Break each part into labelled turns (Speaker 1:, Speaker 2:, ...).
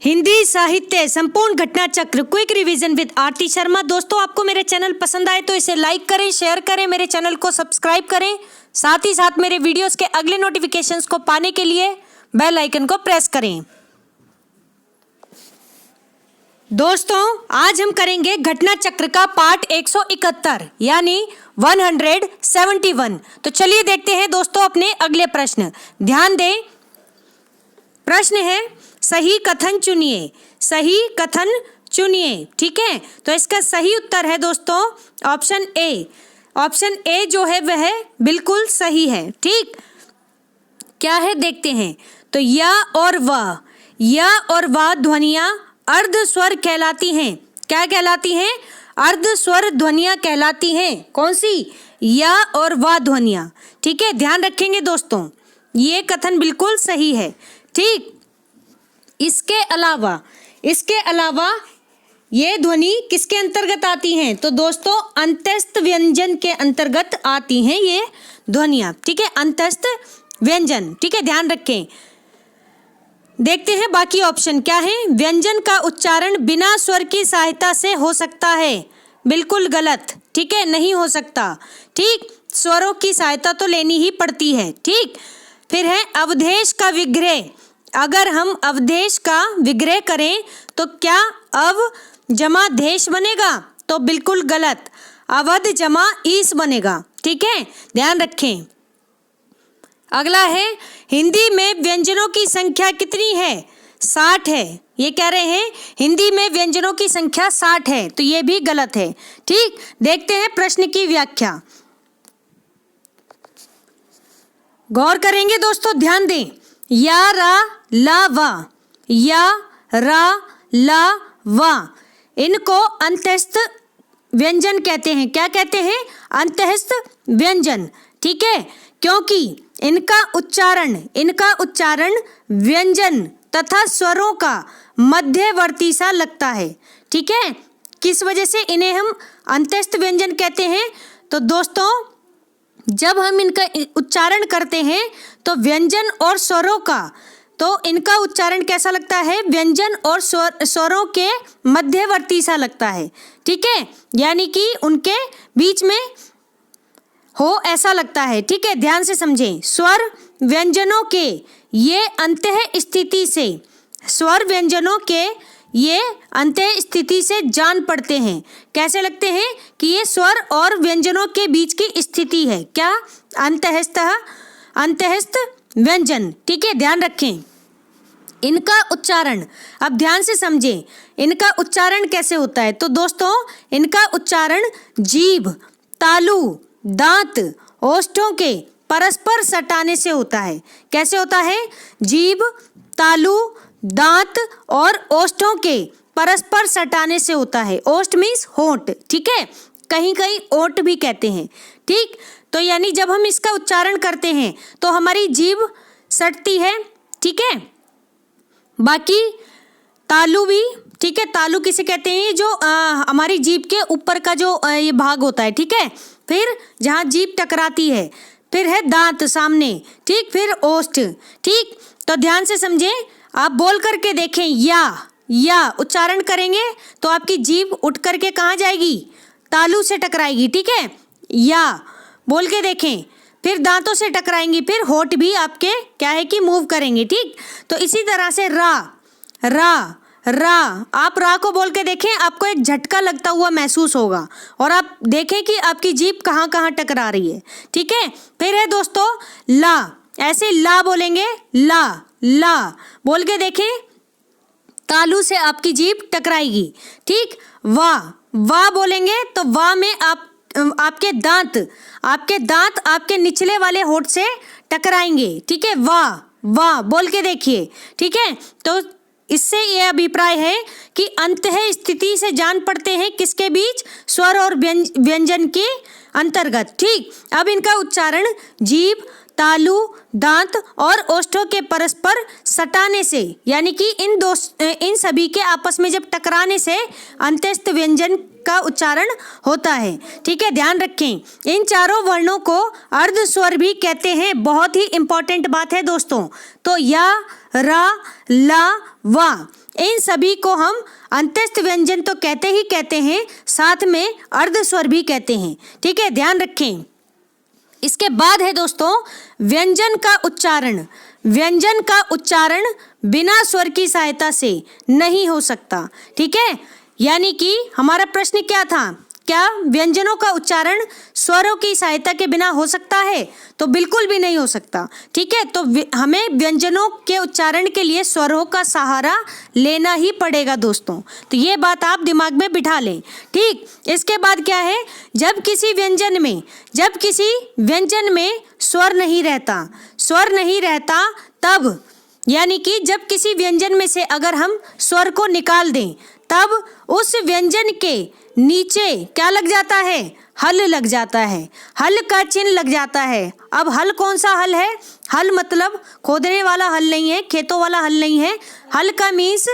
Speaker 1: हिंदी साहित्य संपूर्ण घटना चक्र क्विक रिवीजन विद आरती शर्मा। दोस्तों, आपको मेरे चैनल पसंद आए तो इसे लाइक करें, शेयर करें, मेरे चैनल को सब्सक्राइब करें। साथ ही साथ मेरे वीडियोस के अगले नोटिफिकेशंस को पाने के लिए बेल आइकन को प्रेस करें। दोस्तों, आज हम करेंगे घटना चक्र का पार्ट 171 यानी 171। तो चलिए देखते हैं दोस्तों अपने अगले प्रश्न। ध्यान दें, प्रश्न है सही कथन चुनिए। सही कथन चुनिए, ठीक है। तो इसका सही उत्तर है दोस्तों ऑप्शन ए। ऑप्शन ए जो है वह बिल्कुल सही है। ठीक, क्या है देखते हैं। तो या और वह ध्वनियां अर्ध स्वर कहलाती हैं। क्या कहलाती हैं? अर्ध स्वर ध्वनियां कहलाती हैं। कौन सी? या और वह ध्वनियां। ठीक है, ध्यान रखेंगे दोस्तों, ये कथन बिल्कुल सही है। ठीक, इसके अलावा ये ध्वनि किसके अंतर्गत आती हैं? तो दोस्तों अंतस्थ व्यंजन के अंतर्गत आती हैं ये ध्वनियां। ठीक है, अंतस्थ व्यंजन। ठीक है, ध्यान रखें। देखते हैं बाकी ऑप्शन क्या है। व्यंजन का उच्चारण बिना स्वर की सहायता से हो सकता है। बिल्कुल गलत। ठीक है, नहीं हो सकता। ठीक, स्वरों की सहायता तो लेनी ही पड़ती है। ठीक, फिर है अवधेश का विग्रह। अगर हम अवधेश का विग्रह करें तो क्या अव जमा देश बनेगा? तो बिल्कुल गलत, अवध जमा ईस बनेगा। ठीक है, ध्यान रखें। अगला है हिंदी में व्यंजनों की संख्या कितनी है? 60 है। ये कह रहे हैं हिंदी में व्यंजनों की संख्या 60 है, तो ये भी गलत है। ठीक, देखते हैं प्रश्न की व्याख्या। गौर करेंगे दोस्तों, ध्यान दें। या रा ला वा, या रा ला वा, इनको अंतस्थ व्यंजन कहते हैं। क्या कहते हैं? अंतस्थ व्यंजन। ठीक है, क्योंकि इनका उच्चारण व्यंजन तथा स्वरों का मध्यवर्ती सा लगता है। ठीक है, किस वजह से इन्हें हम अंतस्थ व्यंजन कहते हैं? तो दोस्तों जब हम इनका उच्चारण करते हैं तो व्यंजन और स्वरों का, तो इनका उच्चारण कैसा लगता है? व्यंजन और स्वरों के मध्यवर्ती सा लगता है। ठीक है, यानी कि उनके बीच में हो ऐसा लगता है। ठीक है, ध्यान से समझें। स्वर व्यंजनों के ये अंतः स्थिति से, स्वर व्यंजनों के ये अंतः स्थिति से जान पड़ते हैं। कैसे लगते हैं? कि ये स्वर और व्यंजनों के बीच की स्थिति है। क्या? अंतःस्थ व्यंजन। ठीक है, ध्यान रखें। इनका उच्चारण, अब ध्यान से समझें, इनका उच्चारण कैसे होता है? तो दोस्तों इनका उच्चारण जीभ, तालु, दांत, ओष्ठों के परस्पर सटाने से होता है। कैसे होता है? जीभ, तालु, दांत और ओष्ठों के परस्पर सटाने से होता है। ओष्ठ मीन्स होंठ। ठीक है, कहीं कहीं ओंठ भी कहते हैं। ठीक, तो यानी जब हम इसका उच्चारण करते हैं तो हमारी जीभ सटती है। ठीक है, बाकी तालु भी। ठीक है, तालु किसे कहते हैं? ये जो हमारी जीभ के ऊपर का जो ये भाग होता है। ठीक है, फिर जहाँ जीभ टकराती है, फिर है दांत सामने। ठीक, फिर ओष्ठ। ठीक, तो ध्यान से समझें, आप बोल करके देखें। या उच्चारण करेंगे तो आपकी जीभ उठ करके कहाँ जाएगी? तालु से टकराएगी। ठीक है, या बोल के देखें, फिर दांतों से टकराएंगी, फिर होठ भी आपके क्या है कि मूव करेंगे। ठीक, तो इसी तरह से रा, आप रा को बोल के देखें, आपको एक झटका लगता हुआ महसूस होगा और आप देखें कि आपकी जीभ कहाँ कहाँ टकरा रही है। ठीक है, फिर है दोस्तों ला। ऐसे ला बोलेंगे, ला बोल के देखें, तालु से आपकी जीभ टकराएगी। ठीक, वाह बोलेंगे तो वाह में आपके दांत आपके निचले वाले होठ से टकराएंगे। ठीक है, वाह बोल के देखिए। ठीक है, तो इससे यह अभिप्राय है कि अंतः स्थिति से जान पड़ते हैं किसके बीच? स्वर और व्यंजन के अंतर्गत। ठीक, अब इनका उच्चारण जीभ, तालु, दांत और ओष्ठों के परस्पर सटाने से, यानी कि इन सभी के आपस में जब टकराने से अंतस्थ व्यंजन का उच्चारण होता है। ठीक है, ध्यान रखें। इन चारों वर्णों को अर्ध स्वर भी कहते हैं। बहुत ही इंपॉर्टेंट बात है दोस्तों। तो या, र, ल, व, इन सभी को हम अंत्यस्थ व्यंजन तो कहते ही कहते हैं, साथ में अर्ध स्वर भी कहते हैं। ठीक है, ध्यान रखें। इसके बाद है दोस्तों व्यंजन का उच्चारण। व्यंजन का उच्चारण बिना स्वर की सहायता से नहीं हो सकता। ठीक है, यानी कि हमारा प्रश्न क्या था, क्या व्यंजनों का उच्चारण स्वरों की सहायता के बिना हो सकता है? तो बिल्कुल भी नहीं हो सकता। ठीक है, तो हमें व्यंजनों के उच्चारण के लिए स्वरों का सहारा लेना ही पड़ेगा दोस्तों। तो ये बात आप दिमाग में बिठा लें। ठीक, इसके बाद क्या है, जब किसी व्यंजन में स्वर नहीं रहता तब, यानी कि जब किसी व्यंजन में से अगर हम स्वर को निकाल दें तब उस व्यंजन के नीचे क्या लग जाता है? हल लग जाता है, हल का चिन्ह लग जाता है। अब हल कौन सा हल है? हल मतलब खोदने वाला हल नहीं है, खेतों वाला हल नहीं है। हल का मीन्स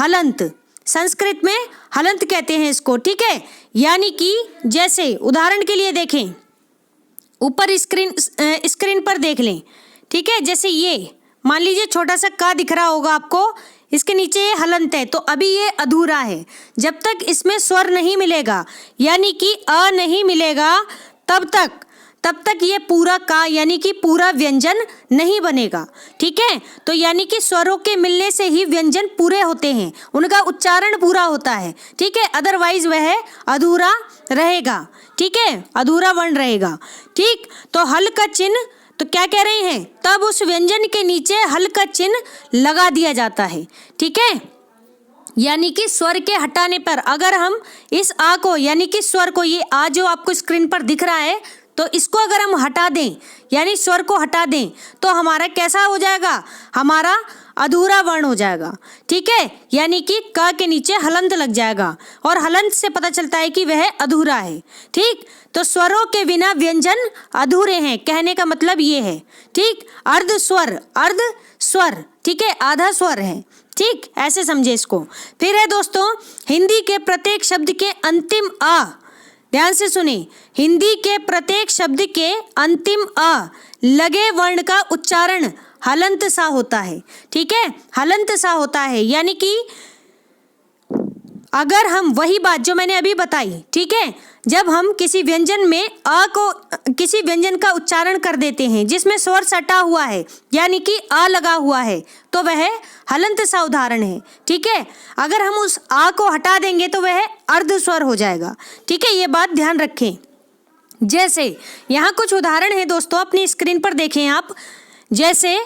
Speaker 1: हलंत, संस्कृत में हलंत कहते हैं इसको। ठीक है, यानी कि जैसे उदाहरण के लिए देखें, ऊपर स्क्रीन पर देख लें। ठीक है, जैसे ये मान लीजिए छोटा सा का दिख रहा होगा आपको, इसके नीचे ये हलंत है, तो अभी ये अधूरा है। जब तक इसमें स्वर नहीं मिलेगा, यानी कि अ नहीं मिलेगा, तब तक ये पूरा का यानी कि पूरा व्यंजन नहीं बनेगा। ठीक है, तो यानी कि स्वरों के मिलने से ही व्यंजन पूरे होते हैं, उनका उच्चारण पूरा होता है। ठीक है, अदरवाइज वह अधूरा रहेगा। ठीक है, अधूरा वर्ण रहेगा। ठीक, तो हल का चिन्ह, तो क्या कह रहे हैं, तब उस व्यंजन के नीचे हल का चिन्ह लगा दिया जाता है। ठीक है, यानी कि स्वर के हटाने पर अगर हम इस आ को यानी कि स्वर को, ये आ जो आपको स्क्रीन पर दिख रहा है, तो इसको अगर हम हटा दें यानी स्वर को हटा दें तो हमारा कैसा हो जाएगा? हमारा अधूरा वर्ण हो जाएगा। ठीक है, यानी कि क के नीचे हलंत लग जाएगा और हलंत से पता चलता है कि वह अधूरा है। ठीक, तो स्वरों के बिना व्यंजन अधूरे हैं, कहने का मतलब ये है। ठीक, अर्ध स्वर, ठीक है, आधा स्वर है। ठीक, ऐसे समझे इसको। फिर है दोस्तों हिंदी के प्रत्येक शब्द के अंतिम अ, ध्यान से सुने, हिंदी के प्रत्येक शब्द के अंतिम अ लगे वर्ण का उच्चारण हलंत सा होता है। ठीक है, हलंत सा होता है, यानी कि अगर हम वही बात जो मैंने अभी बताई, ठीक है, जब हम किसी व्यंजन में किसी व्यंजन का उच्चारण कर देते हैं जिसमें स्वर सटा हुआ है यानी कि आ लगा हुआ है, तो वह हलंत सा उदाहरण है। ठीक है, अगर हम उस आ को हटा देंगे तो वह अर्ध स्वर हो जाएगा। ठीक है, ये बात ध्यान रखें। जैसे यहाँ कुछ उदाहरण है दोस्तों, अपनी स्क्रीन पर देखें आप। जैसे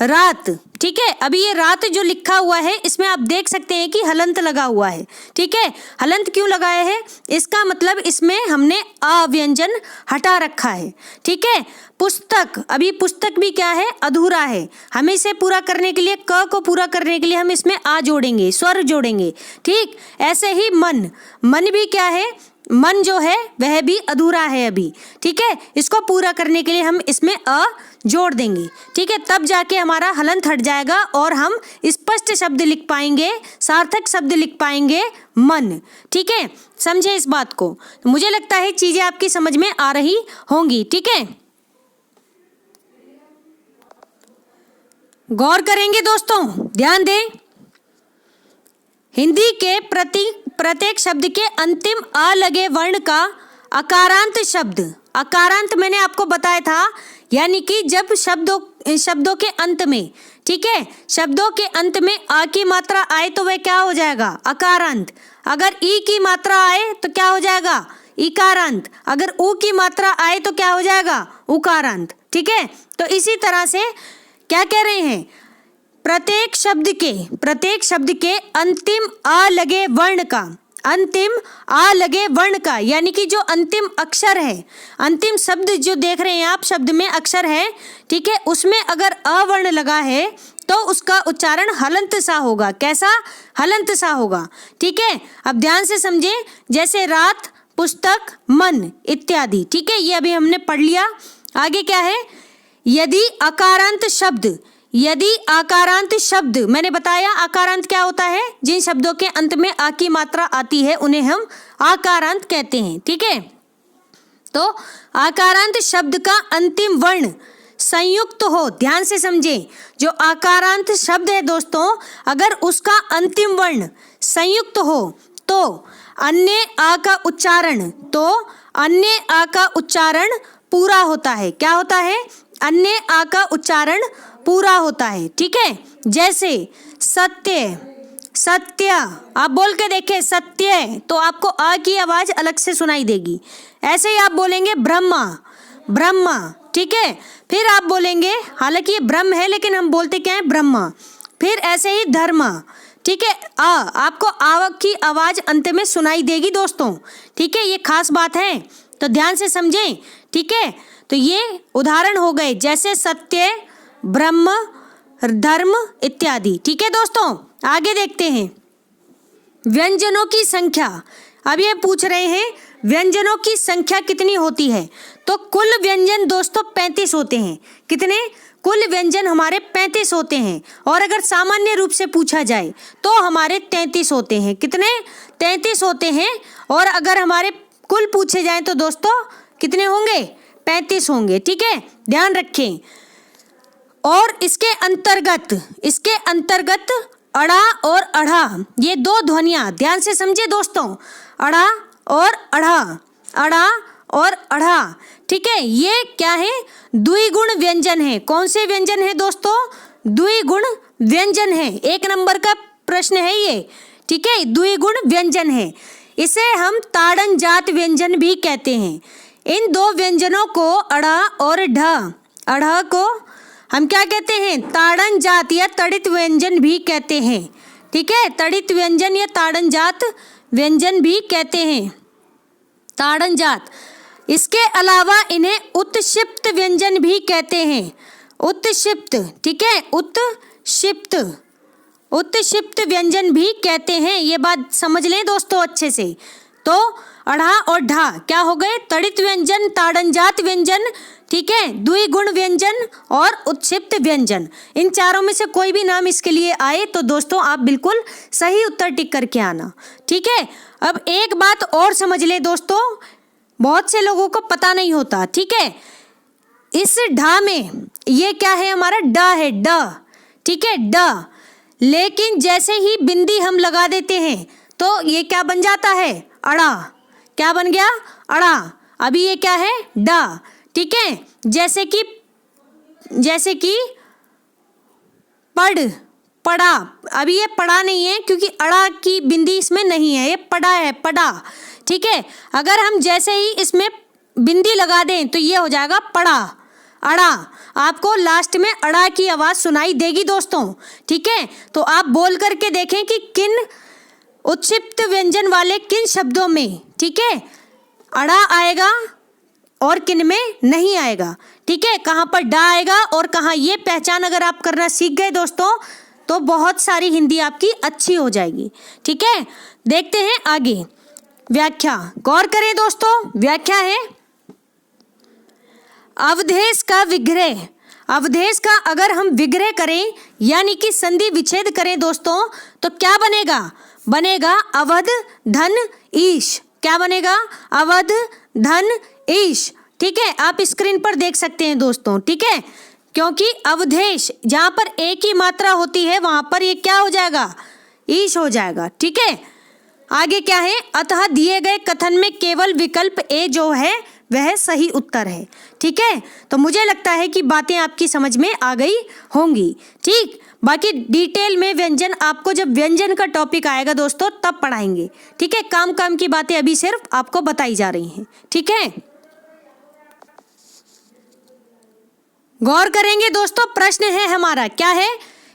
Speaker 1: रात, ठीक है, अभी ये रात जो लिखा हुआ है इसमें आप देख सकते हैं कि हलंत लगा हुआ है। ठीक है, हलंत क्यों लगाया है? इसका मतलब इसमें हमने अ व्यंजन हटा रखा है। ठीक है, पुस्तक, अभी पुस्तक भी क्या है? अधूरा है। हमें इसे पूरा करने के लिए, क को पूरा करने के लिए हम इसमें आ जोड़ेंगे, स्वर जोड़ेंगे। ठीक, ऐसे ही मन भी क्या है? मन जो है वह भी अधूरा है अभी। ठीक है, इसको पूरा करने के लिए हम इसमें अ जोड़ देंगे। ठीक है, तब जाके हमारा हलंत हट जाएगा और हम स्पष्ट शब्द लिख पाएंगे, सार्थक शब्द लिख पाएंगे, मन। ठीक है, समझे इस बात को। मुझे लगता है चीजें आपकी समझ में आ रही होंगी। ठीक है, गौर करेंगे दोस्तों, ध्यान दें। हिंदी के प्रत्येक शब्द के अंतिम अ लगे वर्ण का अकारांत शब्द, अकारांत मैंने आपको बताया था, यानी कि जब शब्दों के अंत में, ठीक है, शब्दों के अंत में आ की मात्रा आए तो वह क्या हो जाएगा? अकारांत। अगर ई की मात्रा आए तो क्या हो जाएगा? इकारांत। अगर उ की मात्रा आए तो क्या हो जाएगा? उकारांत। ठीक है, तो इसी तरह से क्या कह रहे हैं? प्रत्येक शब्द के अंतिम आ लगे वर्ण का, यानी कि जो अंतिम अक्षर है, अंतिम शब्द जो देख रहे हैं आप, शब्द में अक्षर है, ठीक है, उसमें अगर अ वर्ण लगा है तो उसका उच्चारण हलंत सा होगा। कैसा? हलंत सा होगा। ठीक है, अब ध्यान से समझे। जैसे रात, पुस्तक, मन इत्यादि। ठीक है, ये अभी हमने पढ़ लिया। आगे क्या है? यदि आकारांत शब्द, मैंने बताया आकारांत क्या होता है? जिन शब्दों के अंत में आ की मात्रा आती है उन्हें हम आकारांत कहते हैं। ठीक है, तो आकारांत शब्द का अंतिम वर्ण संयुक्त हो, ध्यान से समझें, जो आकारांत शब्द है दोस्तों, अगर उसका अंतिम वर्ण संयुक्त हो तो अन्य आ का उच्चारण पूरा होता है। क्या होता है? अन्य आ का उच्चारण पूरा होता है। ठीक है, जैसे सत्य, आप बोल के देखें सत्य, तो आपको आ की आवाज अलग से सुनाई देगी। ऐसे ही आप बोलेंगे ब्रह्मा, ठीक है। फिर आप बोलेंगे, हालांकि ये ब्रह्म है लेकिन हम बोलते क्या है? ब्रह्मा। फिर ऐसे ही धर्म, ठीक है, आपको आ की आवाज अंत में सुनाई देगी दोस्तों। ठीक है, ये खास बात है, तो ध्यान से समझें। ठीक है, तो ये उदाहरण हो गए, जैसे सत्य, ब्रह्म, धर्म इत्यादि। ठीक है दोस्तों, आगे देखते हैं व्यंजनों की संख्या। अब ये पूछ रहे हैं व्यंजनों की संख्या कितनी होती है, तो कुल व्यंजन दोस्तों 35 होते हैं। कितने? कुल व्यंजन हमारे 35 होते हैं, और अगर सामान्य रूप से पूछा जाए तो हमारे 33 होते हैं। कितने? 33 होते हैं, और अगर हमारे कुल पूछे जाएं तो दोस्तों कितने होंगे? 35 होंगे। ठीक है, ध्यान रखें। और इसके अंतर्गत अड़ा और अढ़ा, ये दो ध्वनियां, ध्यान से समझे दोस्तों, अड़ा और अढ़ा। ठीक है, ये क्या है? द्विगुण व्यंजन है। कौन से व्यंजन है दोस्तों? द्विगुण व्यंजन है। 1 नंबर का प्रश्न है ये। ठीक है, द्विगुण व्यंजन है। इसे हम ताड़न जात व्यंजन भी कहते हैं। इन दो व्यंजनों को अड़ा और अढ़ा को हम क्या कहते हैं? ताड़न जात या तड़ित व्यंजन भी कहते हैं। ठीक है, तड़ित व्यंजन या ताड़न जात व्यंजन भी कहते हैं, ताड़न जात। इसके अलावा इन्हें उत्क्षिप्त व्यंजन भी कहते हैं। उत्क्षिप्त, ठीक है, उत्क्षिप्त व्यंजन भी कहते हैं। ये बात समझ लें दोस्तों अच्छे से। तो अढ़ा और ढा क्या हो गए? तड़ित व्यंजन, ताड़नजात व्यंजन, ठीक है, द्विगुण व्यंजन और उत्क्षिप्त व्यंजन। इन चारों में से कोई भी नाम इसके लिए आए तो दोस्तों आप बिल्कुल सही उत्तर टिक करके आना। ठीक है, अब एक बात और समझ ले दोस्तों, बहुत से लोगों को पता नहीं होता। ठीक है, इस ढा में ये क्या है? हमारा ड है, ड। ठीक है, ड। लेकिन जैसे ही बिंदी हम लगा देते हैं तो ये क्या बन जाता है? अड़ा। क्या बन गया? अड़ा। अभी ये क्या है? डा। ठीक है, जैसे कि पड़ा। अभी ये पड़ा नहीं है क्योंकि अड़ा की बिंदी इसमें नहीं है, ये पड़ा है, पड़ा। ठीक है, अगर हम जैसे ही इसमें बिंदी लगा दें तो ये हो जाएगा पड़ा, अड़ा। आपको लास्ट में अड़ा की आवाज सुनाई देगी दोस्तों। ठीक है, तो आप बोल करके देखें कि किन उत्क्षिप्त व्यंजन वाले किन शब्दों में, ठीक है, अड़ा आएगा और किन में नहीं आएगा। ठीक है, कहाँ पर डा आएगा और कहाँ, ये पहचान अगर आप करना सीख गए दोस्तों तो बहुत सारी हिंदी आपकी अच्छी हो जाएगी। ठीक है, देखते हैं आगे व्याख्या। गौर करें दोस्तों, व्याख्या है अवधेश का विग्रह। अवधेश का अगर हम विग्रह करें यानी कि संधि विच्छेद करें दोस्तों तो क्या बनेगा? बनेगा अवध धन ईश। क्या बनेगा? अवध धन ईश। ठीक है, आप स्क्रीन पर देख सकते हैं दोस्तों। ठीक है, क्योंकि अवधेश जहां पर एक ही मात्रा होती है वहां पर ये क्या हो जाएगा? ईश हो जाएगा। ठीक है, आगे क्या है? अतः दिए गए कथन में केवल विकल्प ए जो है वह सही उत्तर है। ठीक है, तो मुझे लगता है कि बातें आपकी समझ में आ गई होंगी। ठीक, बाकी डिटेल में व्यंजन आपको जब व्यंजन का टॉपिक आएगा दोस्तों तब पढ़ाएंगे। ठीक है, काम की बातें अभी सिर्फ आपको बताई जा रही हैं। ठीक है, गौर करेंगे दोस्तों, प्रश्न है हमारा, क्या है?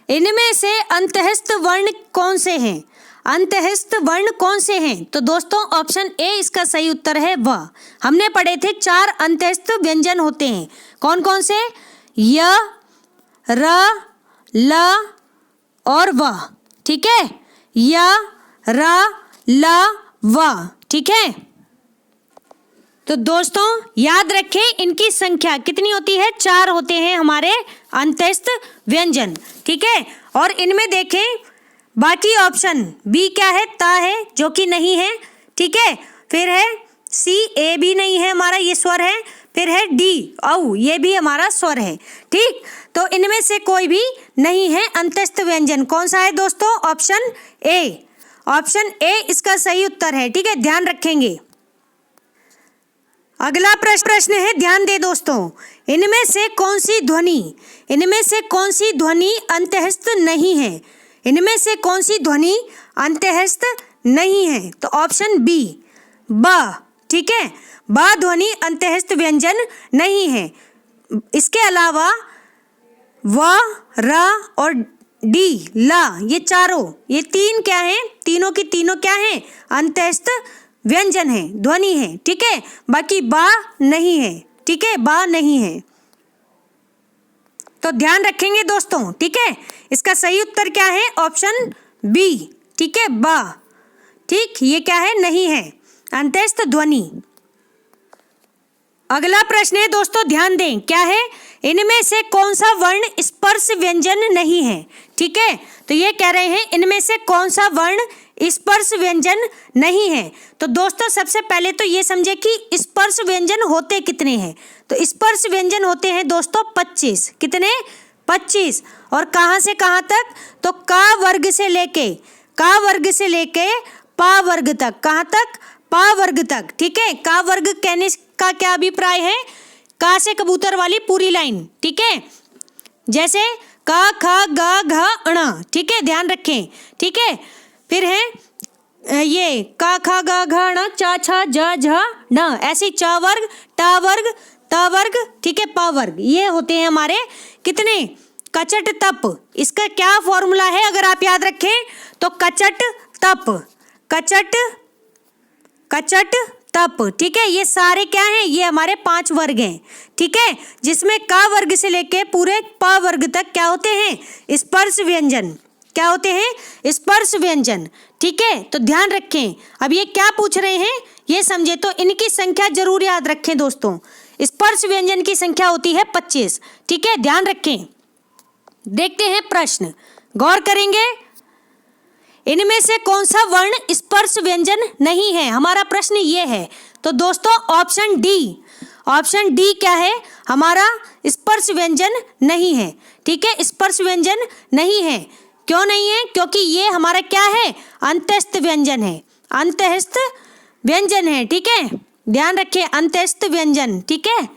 Speaker 1: इनमें से अंतःस्थ वर्ण कौन से हैं? अंतःस्थ वर्ण कौन से हैं? तो दोस्तों ऑप्शन ए इसका सही उत्तर है व। हमने पढ़े थे 4 अंतःस्थ व्यंजन होते हैं। कौन कौन से? य, र, ल और व। ठीक है, य, र, ल, व। ठीक है, तो दोस्तों याद रखें इनकी संख्या कितनी होती है? 4 होते हैं हमारे अंतःस्थ व्यंजन। ठीक है, और इनमें देखें बाकी ऑप्शन बी क्या है? ता है जो कि नहीं है। ठीक है, फिर है सी, ए भी नहीं है हमारा, ये स्वर है। फिर है डी औ, ये भी हमारा स्वर है। ठीक, तो इनमें से कोई भी नहीं है अंत्यस्थ व्यंजन। कौन सा है दोस्तों? Option A. ऑप्शन ए इसका सही उत्तर है। ठीक है, ध्यान रखेंगे। अगला प्रश्न है, ध्यान दे दोस्तों, इनमें से कौन सी ध्वनि अंत्यस्थ नहीं है? इनमें से कौन सी ध्वनि अंत्यस्थ नहीं है? तो ऑप्शन बी ब। ठीक है, ब ध्वनि अंत्यस्थ व्यंजन नहीं है। इसके अलावा व, र और डी, ला, ये चारों, ये तीन क्या हैं? तीनों की तीनों क्या हैं? अंत्यस्थ व्यंजन है, ध्वनि है। ठीक है, बाकी बा नहीं है। ठीक है, बा नहीं है, तो ध्यान रखेंगे दोस्तों। ठीक है, इसका सही उत्तर क्या है? Option B. ठीक है, बा। ठीक, ये क्या है? नहीं है अंत्यस्थ ध्वनि। अगला प्रश्न है दोस्तों, ध्यान दें, क्या है? इनमें से कौन सा वर्ण स्पर्श व्यंजन नहीं है? ठीक है, तो ये कह रहे हैं इनमें से कौन सा वर्ण स्पर्श व्यंजन नहीं है। तो दोस्तों सबसे पहले तो ये समझे कि स्पर्श व्यंजन होते कितने हैं। तो स्पर्श व्यंजन होते हैं दोस्तों 25। कितने? 25। और कहाँ से कहाँ तक? तो का वर्ग से लेके पा वर्ग तक। कहाँ तक? पा वर्ग तक। ठीक है, का वर्ग कहने का क्या अभिप्राय है? का से कबूतर वाली पूरी लाइन। ठीक है, जैसे का, खा, गा, घा, अणा। ठीक है, ध्यान रखें। ठीक है, फिर है ये का, खा, गा, घा, अणा, चा, छा, जा, झा, न, ऐसे चा वर्ग, टा वर्ग, ता वर्ग, ठीक है, पा वर्ग। ये होते हैं हमारे कितने? कचट तप। इसका क्या फॉर्मूला है अगर आप याद रखें? तो कचट तप। ठीक है, ये सारे क्या हैं? ये हमारे 5 वर्ग हैं। ठीक है, जिसमें का वर्ग से लेके पूरे पा वर्ग तक क्या होते हैं? स्पर्श व्यंजन। क्या होते हैं? स्पर्श व्यंजन। ठीक है, तो ध्यान रखें। अब ये क्या पूछ रहे हैं ये समझे, तो इनकी संख्या जरूर याद रखें दोस्तों। स्पर्श व्यंजन की संख्या होती है 25। ठीक है, ध्यान रखें। देखते हैं प्रश्न, गौर करेंगे। इनमें से कौन सा वर्ण स्पर्श व्यंजन नहीं है? हमारा प्रश्न ये है। तो दोस्तों ऑप्शन डी क्या है? हमारा स्पर्श व्यंजन नहीं है। ठीक है, स्पर्श व्यंजन नहीं है। क्यों नहीं है? क्योंकि ये हमारा क्या है? अंत्यस्थ व्यंजन है। अंत्यस्थ व्यंजन है। ठीक है, ध्यान रखें, अंत्यस्थ व्यंजन। ठीक है,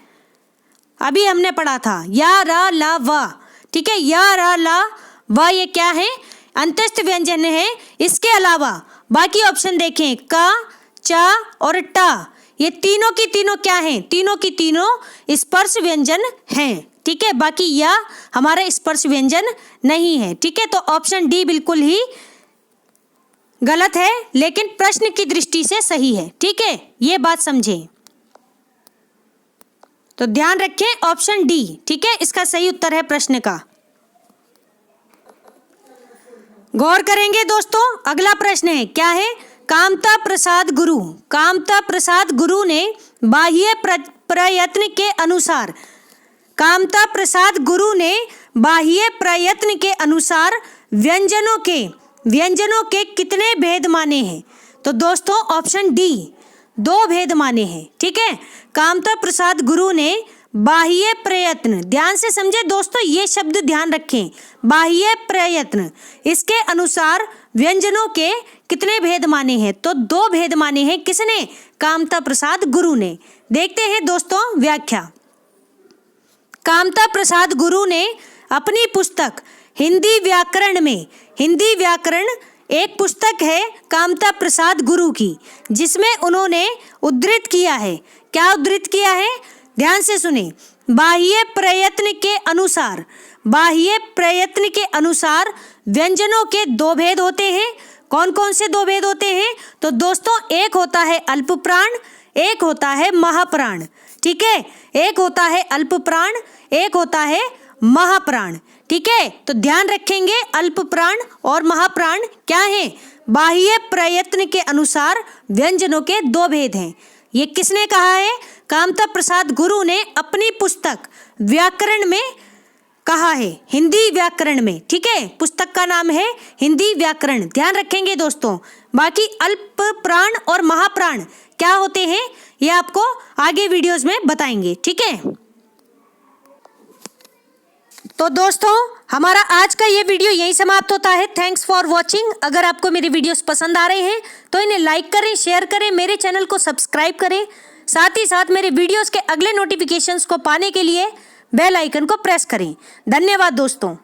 Speaker 1: अभी हमने पढ़ा था या, रा, ला, वा। ठीक है, या, रा, ला, वा, ये क्या है? अंत्यस्थ व्यंजन है। इसके अलावा बाकी ऑप्शन देखें, का, चा और टा, ये तीनों की तीनों क्या हैं? तीनों की तीनों स्पर्श व्यंजन हैं। ठीक है, बाकी या हमारा स्पर्श व्यंजन नहीं है। ठीक है, तो ऑप्शन डी बिल्कुल ही गलत है, लेकिन प्रश्न की दृष्टि से सही है। ठीक है, ये बात समझें, तो ध्यान रखें ऑप्शन डी। ठीक है, इसका सही उत्तर है प्रश्न का। गौर करेंगे दोस्तों, अगला प्रश्न है, क्या है? कामता प्रसाद गुरु ने बाह्य प्रयत्न के अनुसार, कामता प्रसाद गुरु ने बाह्य प्रयत्न के अनुसार व्यंजनों के कितने भेद माने हैं? तो दोस्तों ऑप्शन डी 2 भेद माने हैं। ठीक है, कामता प्रसाद गुरु ने बाह्य प्रयत्न, ध्यान से समझे दोस्तों, ये शब्द ध्यान रखें, बाह्य प्रयत्न, इसके अनुसार व्यंजनों के कितने भेद माने हैं? तो 2 भेद माने हैं। किसने? कामता प्रसाद गुरु ने। देखते हैं दोस्तों व्याख्या। कामता प्रसाद गुरु ने अपनी पुस्तक हिंदी व्याकरण एक पुस्तक है कामता प्रसाद गुरु की, जिसमें उन्होंने उद्धृत किया है। क्या उद्धृत किया है? ध्यान से सुने। बाह्य प्रयत्न के अनुसार व्यंजनों के 2 भेद होते हैं। कौन कौन से 2 भेद होते हैं? तो दोस्तों एक होता है अल्प प्राण, एक होता है महाप्राण। ठीक है, एक होता है अल्प प्राण, एक होता है महाप्राण। ठीक है, तो ध्यान रखेंगे अल्प प्राण और महाप्राण क्या है? बाह्य प्रयत्न के अनुसार व्यंजनों के 2 भेद हैं। ये किसने कहा है? कामता प्रसाद गुरु ने अपनी पुस्तक व्याकरण में कहा है, हिंदी व्याकरण में। ठीक है, पुस्तक का नाम है हिंदी व्याकरण। ध्यान रखेंगे दोस्तों। बाकी अल्प प्राण और महाप्राण क्या होते हैं? ये आपको आगे वीडियोस में बताएंगे, ठीक है। तो दोस्तों हमारा आज का ये वीडियो यहीं समाप्त होता है। Thanks for watching. अगर आपको मेरे वीडियोस पसंद आ रहे हैं तो इन्हें लाइक करें, शेयर करें, मेरे चैनल को सब्सक्राइब करें। साथ ही साथ मेरे वीडियोस के अगले नोटिफिकेशंस को पाने के लिए बेल आइकन को प्रेस करें। धन्यवाद दोस्तों।